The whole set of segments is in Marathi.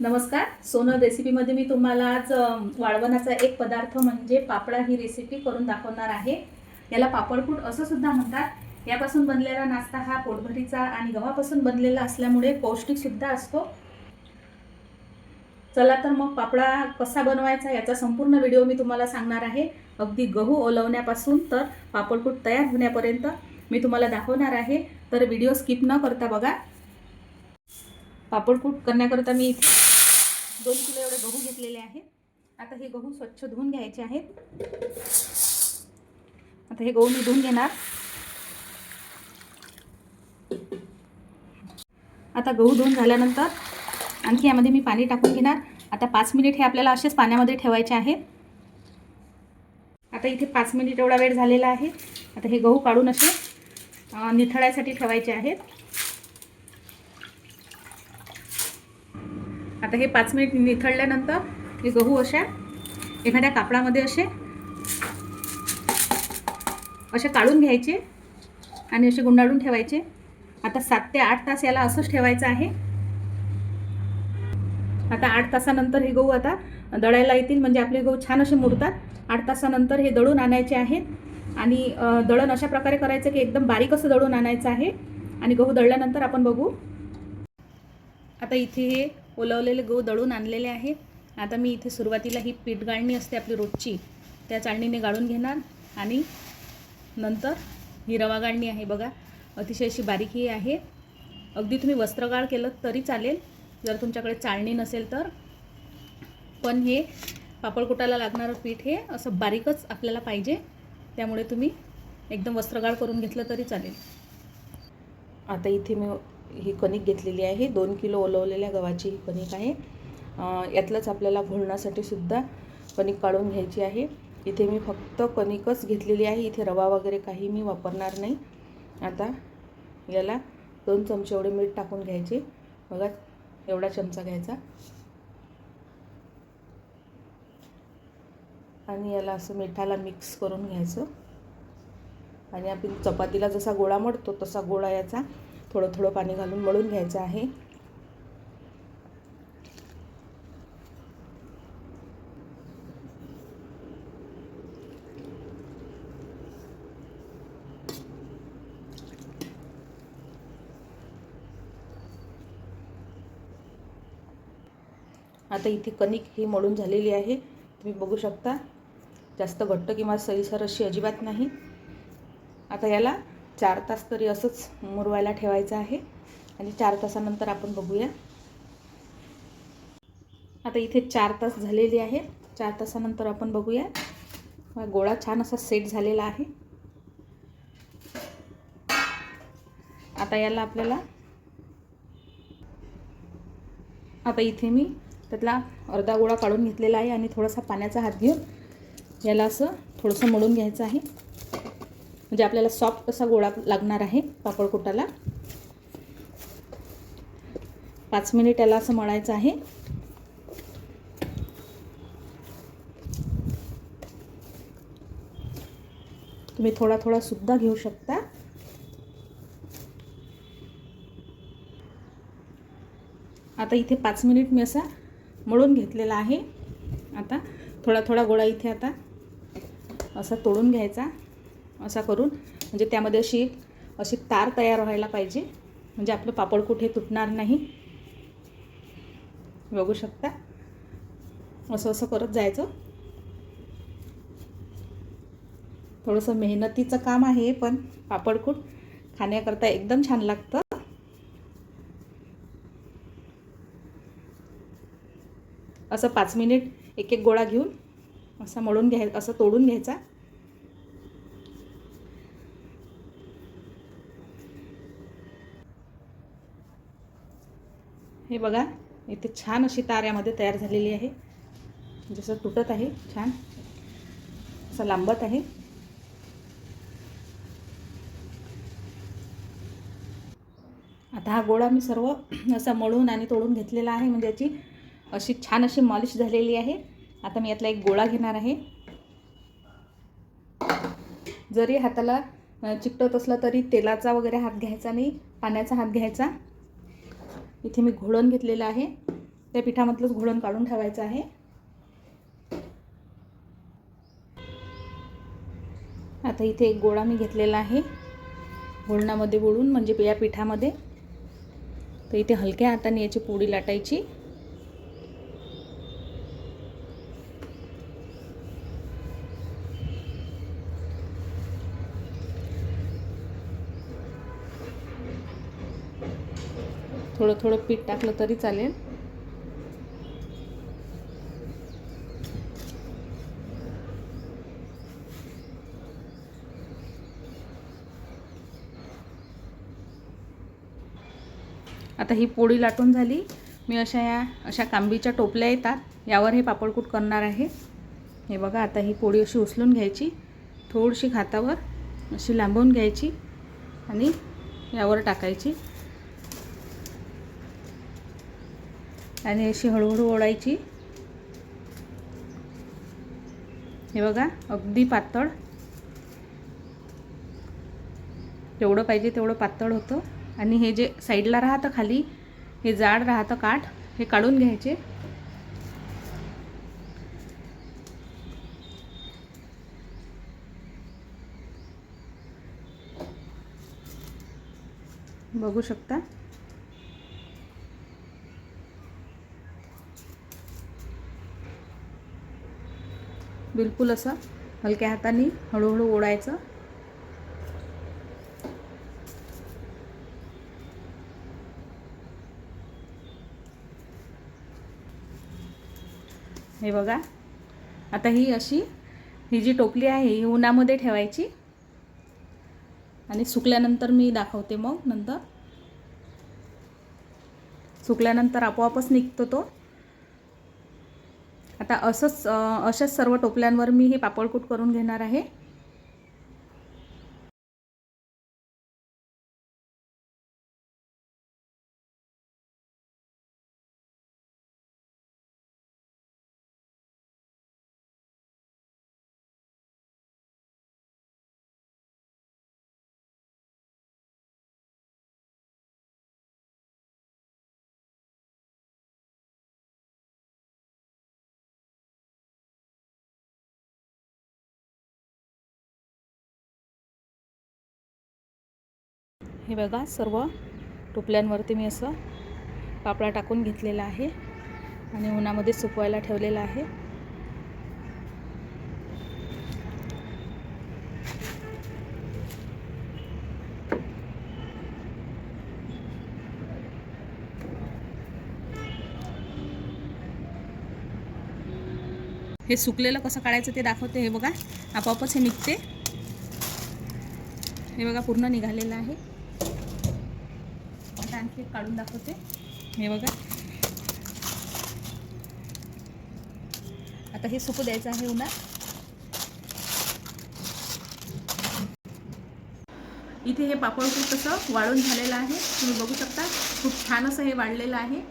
नमस्कार. सोनल रेसिपीमध्ये मी तुम्हाला आज वाळवणाचा एक पदार्थ म्हणजे पापडा ही रेसिपी करून दाखवणार आहे. याला पापडकूट असं सुद्धा म्हणतात. यापासून बनलेला नाश्ता हा पोटभरीचा आणि गव्हापासून बनलेला असल्यामुळे पौष्टिक सुद्धा असतो. चला तर मग पापडा कसा बनवायचा याचा संपूर्ण व्हिडिओ मी तुम्हाला सांगणार आहे. अगदी गहू ओलवण्यापासून तर पापडकूट तयार होण्यापर्यंत मी तुम्हाला दाखवणार आहे. तर व्हिडिओ स्किप न करता बघा. पापडकूट करण्याकरता मी 2 किलो एवढे गहू घेतलेले आहेत. आता हे गहू स्वच्छ धुवून घ्यायचे आहेत. आता हे गहू मी धुवून घेणार. आता गहू धुवून झाल्यानंतर आणखी यामध्ये मी पाणी टाकून घेणार. आता 5 मिनिट हे आपल्याला असेच पाण्यामध्ये ठेवायचे आहेत. आता इथे 5 मिनिट एवढा वेळ झालेला आहे. आता हे गहू काढून असे निथळायसाठी ठेवायचे आहेत. आता हे 5 मिनिट निथळल्यानंतर हे गहू अशा एखाद्या कापडामध्ये असे काढून घ्यायचे आणि असे गुंडाळून ठेवायचे. आता 7 ते 8 तास याला असंच ठेवायचं आहे. आता 8 तासानंतर हे गहू आता दळायला येतील, म्हणजे आपले गहू छान असे मुरतात. 8 तासानंतर हे दळून आणायचे आहेत आणि दळण अशा प्रकारे करायचं की एकदम बारीक असं दळून आणायचं आहे. आणि गहू दळल्यानंतर आपण बघू. आता इथे हे ओलवलेले गहू दळून आणलेले आहे. आता मी इथे सुरुवातीला ही पीठ गाळणी असते आपली रोजची, त्या चाळणीने गाळून घेणार आणि नंतर ही रवा गाळणी आहे बघा, अतिशय अशी बारीक ही आहे. अगदी तुम्ही वस्त्रगाळ केलं तरी चालेल जर तुमच्याकडे चाळणी नसेल तर. पण हे पापडकुटाला लागणारं पीठ हे असं बारीकच आपल्याला पाहिजे, त्यामुळे तुम्ही एकदम वस्त्रगाळ करून घेतलं तरी चालेल. आता इथे मी ही कणिक घेतलेली आहे. 2 किलो ओलवलेल्या गव्हाची ही कणिक आहे. यातलंच आपल्याला घोळण्यासाठी सुद्धा कणिक काढून घ्यायची आहे. इथे मी फक्त कणिकच घेतलेली आहे. इथे रवा वगैरे काही मी वापरणार नाही. आता याला 2 चमचे एवढे मीठ टाकून घ्यायचे. बघा, एवढा चमचा घ्यायचा आणि याला असं मिठाला मिक्स करून घ्यायचं. आणि आपण चपातीला जसा गोळा मळतो तसा गोळा याचा थोडं थोडं पाणी घालून मळून घ्यायचं आहे. आता इथे कणिक ही मळून झालेली आहे. तुम्ही बघू शकता, जास्त घट्ट किंवा सैलसर अशी अजिबात नाही. आता याला 4 तास तरी असंच मुरवायला ठेवायचं आहे आणि 4 तासानंतर आपण बघूया. आता इथे 4 तास झालेली आहे. 4 तासानंतर आपण बघूया. गोळा छान असा सेट झालेला आहे. आता याला आपल्याला, आता इथे मी त्यातला अर्धा गोळा काढून घेतलेला आहे आणि थोडासा पाण्याचा हात घेऊन याला असं थोडंसं मळून घ्यायचं आहे, म्हणजे आपल्याला सॉफ्ट असा गोळा लागणार आहे पापडकुटाला. 5 मिनिट याला असं मळायचं आहे. तुम्ही थोडा थोडा सुद्धा घेऊ शकता. आता इथे 5 मिनिट मी असा मळून घेतलेला आहे. आता थोडा थोडा गोळा इथे आता असा तोडून घ्यायचा, असा करून, म्हणजे त्यामध्ये अशी तार तयार व्हायला पाहिजे, म्हणजे आपलं पापडकूट हे तुटणार नाही. बघू शकता, असं असं करत जायचं. थोडंसं मेहनतीचं काम आहे, पण पापडकूट खाण्याकरता एकदम छान लागतं. असं 5 मिनिट एक एक गोळा घेऊन असं मळून असं तोडून घ्यायचा. हे बघा, इथे छान अशी तार यामध्ये तयार झालेली आहे. जसं तुटत आहे, छान असं लांबत आहे. आता हा गोळा मी सर्व असा मळून आणि तोडून घेतलेला आहे, म्हणजे याची अशी छान अशी मॉलिश झालेली आहे. आता मी यातला एक गोळा घेणार आहे. जरी हाताला चिकटत असला तरी तेलाचा वगैरे हात घ्यायचा नाही, पाण्याचा हात घ्यायचा. इथे मी घोळण घेतलेला आहे. त्या पिठामधलंच घोळण काढून ठेवायचं आहे. आता इथे एक गोळा मी घेतलेला आहे घोळणामध्ये बुडवून, म्हणजे या पिठामध्ये. तर इथे हलक्या हाताने याची पोळी लाटायची. थोडं थोडं पीठ टाकलं तरी चालेल. आता ही पोळी लाटून झाली. मी अशा कांबीच्या टोपल्या येतात, यावर हे पापडकूट करणार आहे. हे बघा, आता ही पोळी अशी उचलून घ्यायची, थोडीशी हातावर अशी लांबवून घ्यायची आणि यावर टाकायची आणि अशी हळूहळू ओढायची. हे बघा, अगदी पातळ, जेवढं पाहिजे तेवढं पातळ होतं. आणि हे जे साईडला राहतं खाली, हे जाड राहतं काठ, हे काढून घ्यायचे. बघू शकता. बिलकुल असं हलक्या हाताने हळूहळू ओढायचं. हे बघा, आता ही जी टोपली आहे ही उन्हामध्ये ठेवायची आणि सुकल्यानंतर मी दाखवते. मग नंतर सुकल्यानंतर आपोआपच निघतो तो. आता अशाच सर्व टोपल्यांवर मी हे पापडकूट करून घेणार आहे. हे बघा, सर्व टोपल्यांवरती मी असं पापडा टाकून घेतलेला आहे आणि उन्हामध्ये सुकवायला ठेवलेला आहे. हे सुकलेलं कसं काढायचं ते दाखवते. हे बघा, आपोआपच हे निघते. हे बघा, पूर्ण निघालेलं आहे. आता आणखी एक काढून दाखवते. हे बघा, आता हे सुकू द्यायचं आहे उन्हात. इथे हे पापडकूट तसं वाळून झालेलं आहे, तुम्ही बघू शकता. खूप छान असं हे वाळलेलं आहे.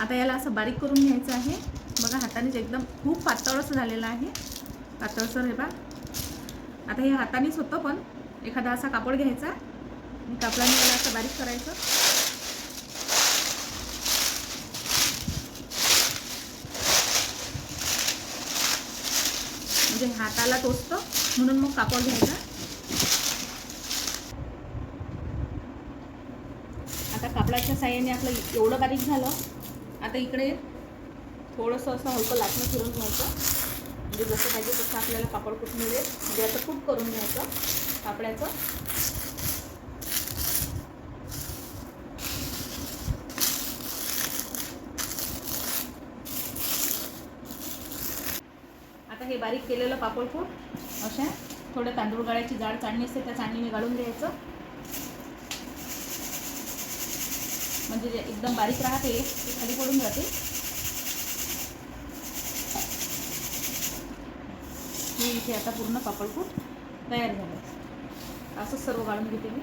आता याला असं बारीक करून घ्यायचं आहे. बघा, हातानेच एकदम खूप पातळ असं झालेलं आहे, पातळसर. हे बघा, आता हे हातानेच होतं, पण एखादा असा कापड घ्यायचा आणि कापडाने याला असं बारीक करायचं. म्हणजे हाताला टोचतं, म्हणून मग कापड घ्यायचा. आता कापडाच्या साहाय्याने आपलं एवढं बारीक झालं. आता इकडे थोडंसं असं हलकं लाटणं फिरून घ्यायचं, म्हणजे जसं पाहिजे तसं आपल्याला पापडकूट मिळेल. म्हणजे आता कूट करून घ्यायचं कापडाचं. आता हे बारीक केलेलं पापडकूट अशा थोड्या तांदूळ गाळाची जाड चाळणी असते, त्या चाळणीने गाळून घ्यायचं. म्हणजे जे एकदम बारीक राहते ते खाली पडून जाते. हे इथे आता पूर्ण पापडकूट तयार झालं. असं सर्व गाळून घेते मी.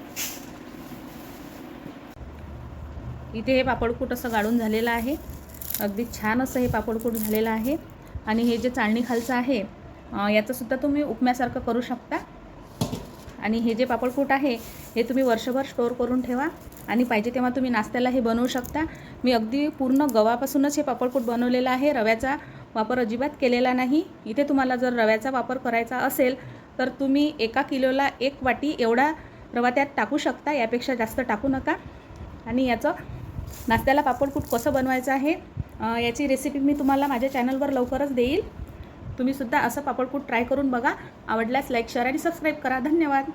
इथे हे पापडकूट असं गाळून झालेलं आहे. अगदी छान असं हे पापडकूट झालेलं आहे. आणि हे जे चाळणी खालचं आहे, याचंसुद्धा तुम्ही उपम्यासारखं करू शकता. आणि हे जे पापडकूट आहे हे तुम्ही वर्षभर स्टोअर करून ठेवा आणि पाहिजे तेव्हा तुम्ही नाश्त्याला हे बनवू शकता. मी अगदी पूर्ण गव्हापासूनच हे पापडकूट बनवलेलं आहे, रव्याचा वापर अजिबात केलेला नाही. इथे तुम्हाला जर रव्याचा वापर करायचा असेल तर तुम्ही 1 किलोला 1 वाटी एवढा रवा त्यात टाकू शकता, यापेक्षा जास्त टाकू नका. आणि याचं नाश्त्याला पापडकूट कसं बनवायचं आहे याची रेसिपी मी तुम्हाला माझ्या चॅनलवर लवकरच देईल. तुम्हीसुद्धा असं पापडकूट ट्राय करून बघा. आवडल्यास लाईक, शेअर आणि सबस्क्राईब करा. धन्यवाद.